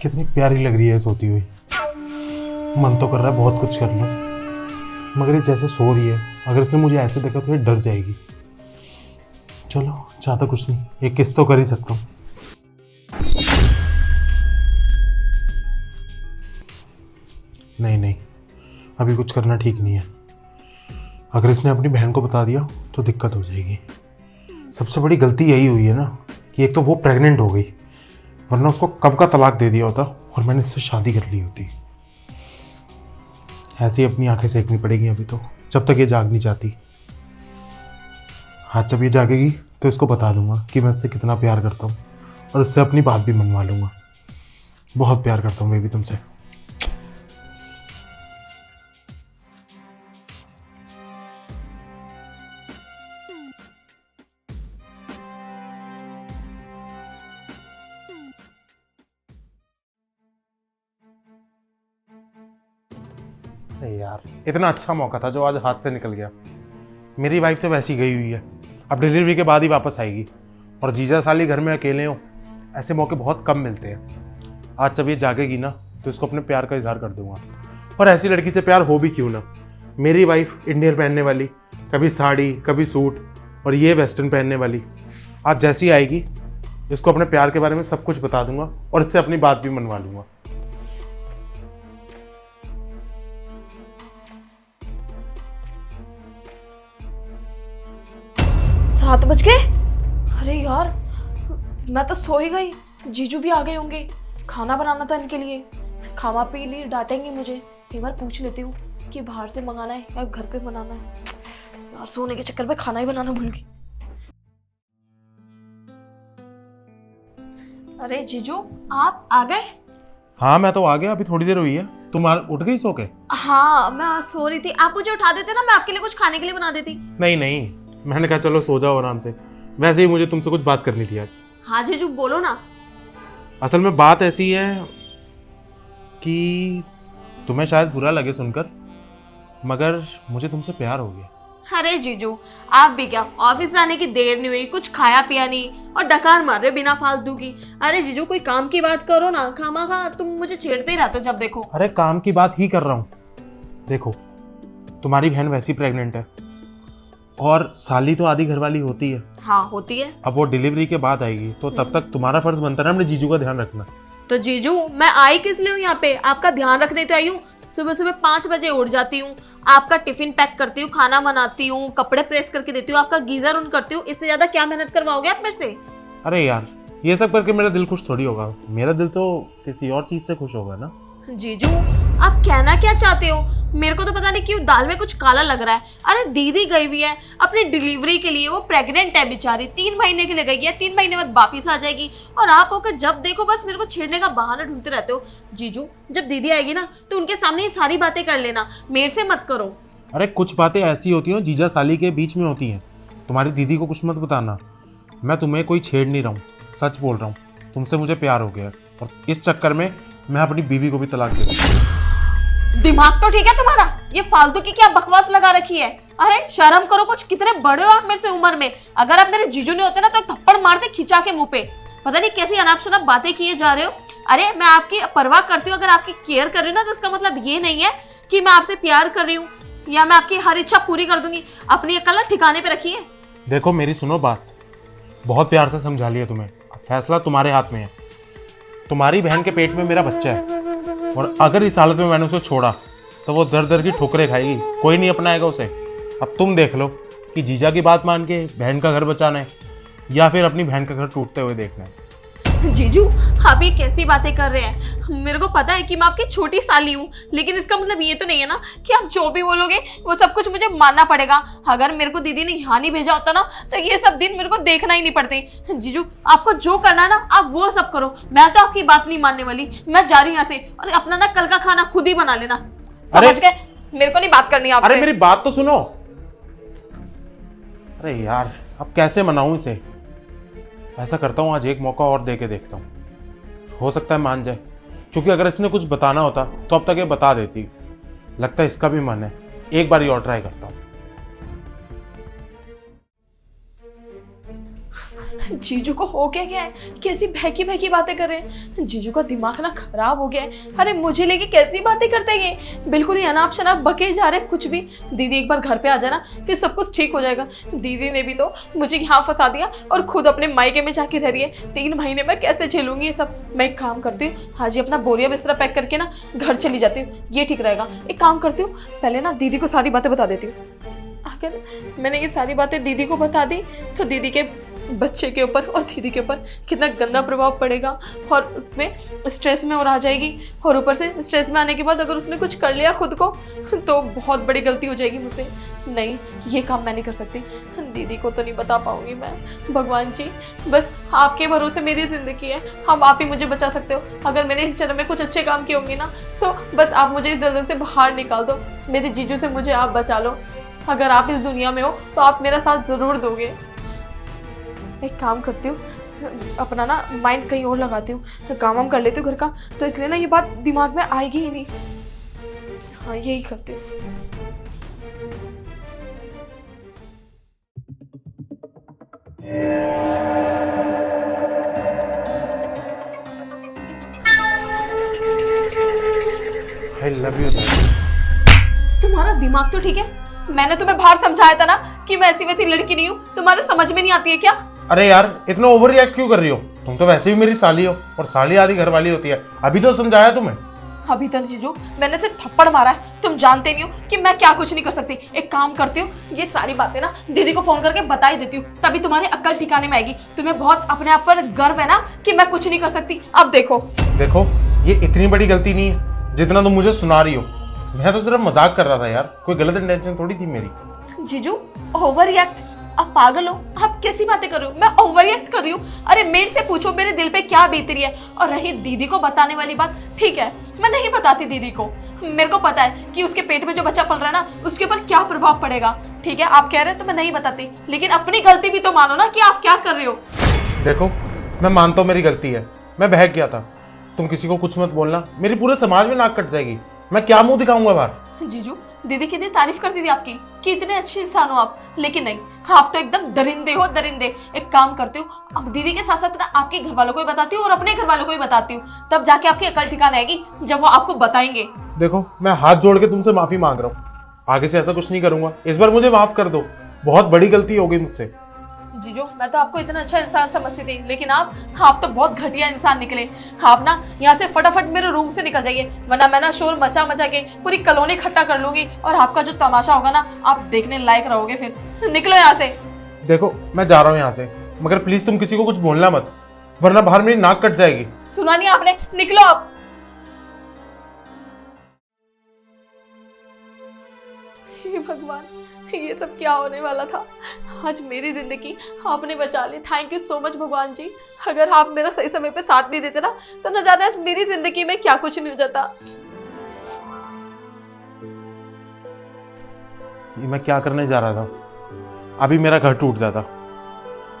कितनी प्यारी लग रही है सोती हुई। मन तो कर रहा है बहुत कुछ कर लूं, मगर ये जैसे सो रही है, अगर इसने मुझे ऐसे देखा तो ये डर जाएगी। चलो ज़्यादा कुछ नहीं, एक किस तो कर ही सकता हूँ। नहीं नहीं, अभी कुछ करना ठीक नहीं है। अगर इसने अपनी बहन को बता दिया तो दिक्कत हो जाएगी। सबसे बड़ी गलती यही हुई है ना कि एक तो वो प्रेग्नेंट हो गई, वरना उसको कब का तलाक दे दिया होता और मैंने इससे शादी कर ली होती। ऐसी अपनी आंखें सेकनी पड़ेगी अभी तो, जब तक ये जाग नहीं जाती। आज जब ये जागेगी तो इसको बता दूंगा कि मैं इससे कितना प्यार करता हूँ और इससे अपनी बात भी मनवा लूँगा। बहुत प्यार करता हूँ बेबी तुमसे। अरे यार, इतना अच्छा मौका था जो आज हाथ से निकल गया। मेरी वाइफ तो वैसी गई हुई है, अब डिलीवरी के बाद ही वापस आएगी। और जीजा साली घर में अकेले हो, ऐसे मौके बहुत कम मिलते हैं। आज जब ये जागेगी ना तो इसको अपने प्यार का इजहार कर दूंगा। और ऐसी लड़की से प्यार हो भी क्यों ना। मेरी वाइफ इंडियन पहनने वाली, कभी साड़ी कभी सूट, और ये वेस्टर्न पहनने वाली। आज जैसी आएगी इसको अपने प्यार के बारे में सब कुछ बता दूंगा और इससे अपनी बात भी मनवा लूंगा। 7 बज गए। अरे यार, मैं तो सो ही गई। जीजू भी आ गए होंगे, खाना बनाना था इनके लिए। खामा पी ली, डांटेंगे मुझे। एक बार पूछ लेती हूँ कि बाहर से मंगाना है या घर पे बनाना है। यार सोने के चक्कर में खाना ही बनाना भूल गई। अरे जीजू, आप आ गए? हाँ मैं तो आ गया, अभी थोड़ी देर हुई है। तुम उठ गई सो के? हाँ मैं सो रही थी, आप मुझे उठा देते ना, मैं आपके लिए कुछ खाने के लिए बना देती। नहीं नहीं, मैंने कहा चलो सो जाओ आराम से। वैसे ही मुझे तुमसे कुछ बात करनी थी आज। हाँ जीजू बोलो ना। असल में बात ऐसी है कि तुम्हें शायद बुरा लगे सुनकर, मगर मुझे तुमसे प्यार हो गया। अरे जीजू, आप भी क्या, ऑफिस जाने की देर नहीं हुई, कुछ खाया पिया नहीं और डकार मार रहे बिना फालतू की। अरे जीजू कोई काम की बात करो ना, खामा तुम मुझे छेड़ते ही रहते हो जब देखो। अरे काम की बात ही कर रहा हूँ। देखो, तुम्हारी बहन वैसी प्रेग्नेंट है और साली तो आधी घरवाली होती है। हाँ होती है। अब वो डिलीवरी के बाद आएगी तो तब तक तुम्हारा फर्ज बनता है ना अपने जीजू का ध्यान रखना। तो जीजू मैं आई किस लिए हूँ यहाँ पे? आपका ध्यान रखने तो आई हूँ। सुबह सुबह 5 बजे उठ जाती हूँ, आपका टिफिन पैक करती हूँ, खाना बनाती हूँ, कपड़े प्रेस करके देती हूँ, आपका गीजर ऑन करती हूँ। इससे ज्यादा क्या मेहनत करवाओगे आप मेरे से? अरे यार, ये सब करके मेरा दिल खुश थोड़ी होगा। मेरा दिल तो किसी और चीज से खुश होगा ना। जीजू आप कहना क्या चाहते हो? मेरे को तो पता नहीं क्यों दाल में कुछ काला लग रहा है। अरे दीदी गई हुई है अपनी डिलीवरी के लिए, वो प्रेग्नेंट है बेचारी, 3 महीने के लिए गई है, 3 महीने बाद वापिस आ जाएगी। और आप होकर जब देखो बस मेरे को छेड़ने का बहाना ढूंढते रहते हो। जीजू जब दीदी आएगी ना तो उनके सामने ये सारी बातें कर लेना, मेरे से मत करो। अरे कुछ बातें ऐसी होती हैं जीजा साली के बीच में होती हैं। तुम्हारी दीदी को कुछ मत बताना। मैं तुम्हें कोई छेड़ नहीं रहा हूँ, सच बोल रहा हूँ। तुमसे मुझे प्यार हो गया और इस चक्कर में मैं अपनी बीवी को भी तलाक दे दूंगा। दिमाग तो ठीक है तुम्हारा? ये फालतू की क्या बकवास लगा रखी है? अरे शर्म करो कुछ, कितने बड़े हो आप मेरे से उम्र में। अगर आप मेरे जीजू नहीं होते ना तो थप्पड़ मारते खिंचा के मुंह पे। पता नहीं कैसी अनाप शनाप बातें किए जा रहे हो। अरे मैं आपकी परवाह करती हूँ, अगर आपकी केयर कर रही हूँ ना तो इसका मतलब ये नहीं है कि मैं आपसे प्यार कर रही हूँ या मैं आपकी हर इच्छा पूरी कर दूंगी। अपनी अकल ना ठिकाने पे रखिए। देखो मेरी सुनो बात, बहुत प्यार से समझा लिया तुम्हें। फैसला तुम्हारे हाथ में है। तुम्हारी बहन के पेट में मेरा बच्चा है और अगर इस हालत में मैंने उसे छोड़ा तो वो दर दर की ठोकरें खाएगी, कोई नहीं अपनाएगा उसे। अब तुम देख लो कि जीजा की बात मान के बहन का घर बचाना है या फिर अपनी बहन का घर टूटते हुए देखना है। जीजू आप ये कैसी बातें कर रहे हैं? मेरे को पता है कि मैं आपकी छोटी साली हूँ, लेकिन इसका मतलब ये तो नहीं है ना कि आप जो भी बोलोगे वो सब कुछ मुझे मानना पड़ेगा। अगर मेरे को दीदी ने यहाँ नहीं भेजा होता ना तो ये सब दिन मेरे को देखना ही नहीं पड़ते। जीजू आपको जो करना है ना आप वो सब करो, मैं तो आपकी बात नहीं मानने वाली। मैं जा रही हूँ यहाँ से, और अपना ना कल का खाना खुद ही बना लेना, समझ गए? मेरे को नहीं बात करनी आपसे। अरे मेरी बात तो सुनो। अरे यार अब कैसे मनाऊं इसे? ऐसा करता हूँ आज एक मौका और दे के देखता हूँ, हो सकता है मान जाए। क्योंकि अगर इसने कुछ बताना होता तो अब तक ये बता देती। लगता है इसका भी मन है, एक बार और ट्राई करता हूँ। जीजू को हो क्या है? कैसी बहकी बहकी बातें कर रहे हैं? जीजू का दिमाग ना खराब हो गया है। अरे मुझे लेके कैसी बातें करते हैं ये? बिल्कुल ही अनाप शनाप बके जा रहे कुछ भी। दीदी एक बार घर पे आ जाना, फिर सब कुछ ठीक हो जाएगा। दीदी ने भी तो मुझे यहाँ फंसा दिया और खुद अपने मायके में जाके रह रही है। 3 महीने में कैसे झेलूंगी ये सब? मैं एक काम करती हूँ, हाँ जी, अपना बोरिया बिस्तरा पैक करके ना घर चली जाती हूँ, ये ठीक रहेगा। एक काम करती हूँ, पहले ना दीदी को सारी बातें बता देती हूँ। अगर मैंने ये सारी बातें दीदी को बता दी तो दीदी के बच्चे के ऊपर और दीदी के ऊपर कितना गंदा प्रभाव पड़ेगा, और उसमें स्ट्रेस में और आ जाएगी। और ऊपर से स्ट्रेस में आने के बाद अगर उसने कुछ कर लिया खुद को तो बहुत बड़ी गलती हो जाएगी मुझसे। नहीं, ये काम मैं नहीं कर सकती। दीदी को तो नहीं बता पाऊंगी मैं। भगवान जी, बस आपके भरोसे मेरी ज़िंदगी है, हम आप ही मुझे बचा सकते हो। अगर मैंने इस जन्म में कुछ अच्छे काम किए होंगे ना तो बस आप मुझे इस दलदल से बाहर निकाल दो। मेरे जीजू से मुझे आप बचा लो। अगर आप इस दुनिया में हो तो आप मेरा साथ ज़रूर दोगे। एक काम करती हूँ, अपना ना माइंड कहीं और लगाती हूँ, काम वाम कर लेती हूँ घर का, तो इसलिए ना ये बात दिमाग में आएगी ही नहीं। हाँ, यही करती हूँ। I love you. तुम्हारा दिमाग तो ठीक है? मैंने तुम्हें बाहर समझाया था ना कि मैं ऐसी वैसी लड़की नहीं हूँ। तुम्हारे समझ में नहीं आती है क्या? अरे यार, इतना ओवर रिएक्ट क्यों कर रही हो? तुम तो वैसे भी मेरी साली हो, और साली आधी घर वाली होती है। अभी तो समझाया तुम्हें। अभी तक जीजू मैंने सिर्फ थप्पड़ मारा है, तुम जानते नहीं हो कि मैं क्या कुछ नहीं कर सकती। एक काम करती हूँ, ये सारी बातें ना दीदी को फोन करके बता ही देती हूँ, तभी तुम्हारी अक्ल ठिकाने में आएगी। तुम्हें बहुत अपने आप पर गर्व है ना कि मैं कुछ नहीं कर सकती। अब देखो देखो, ये इतनी बड़ी गलती नहीं है जितना तुम मुझे सुना रही हो। मैं तो सिर्फ मजाक कर रहा था यार, कोई गलत इंटेंशन थोड़ी थी मेरी। जीजू ओवर रिएक्ट? आप पागल हो? आप कैसी बातें कर रहे हो? मैं ओवर रिएक्ट कर रही हूँ? अरे मेरे से पूछो मेरे दिल पे क्या बीत रही है। और रही दीदी को बताने वाली बात, ठीक है, मैं नहीं बताती दीदी को। मेरे को पता है कि उसके पेट में जो बच्चा पल रहा है ना, उसके ऊपर क्या प्रभाव पड़ेगा। ठीक है, आप कह रहे हैं तो मैं नहीं बताती, लेकिन अपनी गलती भी तो मानो ना कि आप क्या कर रहे हो। देखो, मैं मानता हूँ मेरी गलती है, मैं बहक गया था। तुम किसी को कुछ मत बोलना, मेरी पूरे समाज में नाक कट जाएगी। मैं क्या मुंह दिखाऊंगा बाहर? जीजू दीदी कितनी तारीफ करती थी आपकी कि इतने अच्छे इंसान हो आप, लेकिन नहीं, आप तो एकदम दरिंदे हो, दरिंदे। एक काम करती हूँ, अब दीदी के साथ साथ ना आपके घर वालों को भी बताती हूँ और अपने घर वालों को भी बताती हूँ, तब जाके आपकी अकल ठिकाने आएगी जब वो आपको बताएंगे। देखो, मैं हाथ जोड़ के तुमसे माफी मांग रहा हूँ, आगे से ऐसा कुछ नहीं करूंगा। इस बार मुझे माफ कर दो, बहुत बड़ी गलती हो गई मुझसे। जीजू मैं तो आपको इतना अच्छा इंसान समझती थी, लेकिन आप तो बहुत घटिया इंसान निकले। आप ना यहाँ से फटाफट मेरे रूम से निकल जाइए, वरना मैं ना शोर मचा मचा के पूरी कॉलोनी इकट्ठा कर लूंगी और आपका जो तमाशा होगा ना, आप देखने लायक रहोगे। फिर निकलो यहाँ से। देखो, मैं जा रहा हूँ यहाँ से, मगर प्लीज तुम किसी को कुछ बोलना मत, वरना बाहर मेरी नाक कट जाएगी। सुना नहीं आपने? निकलो आप। हे भगवान, ये सब क्या होने वाला था? आज मेरी जिंदगी आपने बचा ली। थैंक यू सो मच भगवान जी। अगर आप मेरा सही समय पे साथ नहीं देते ना, तो न जाने आज मेरी जिंदगी में क्या कुछ नहीं हो जाता। ये मैं क्या करने जा रहा था? अभी मेरा घर टूट जाता।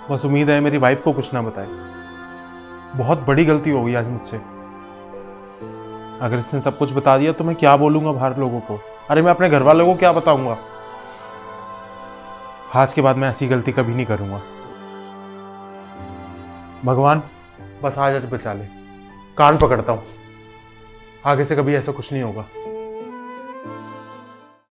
बस उम्मीद है मेरी वाइफ को कुछ ना बताए। बहुत बड़ी गलती हो गई आज मुझसे। अगर इसने सब कुछ बता दिया तो मैं क्या बोलूंगा बाहर लोगों को? अरे मैं अपने घर वालों को क्या बताऊंगा? आज के बाद मैं ऐसी गलती कभी नहीं करूंगा। भगवान, बस आज बचा ले। कान पकड़ता हूं, आगे से कभी ऐसा कुछ नहीं होगा।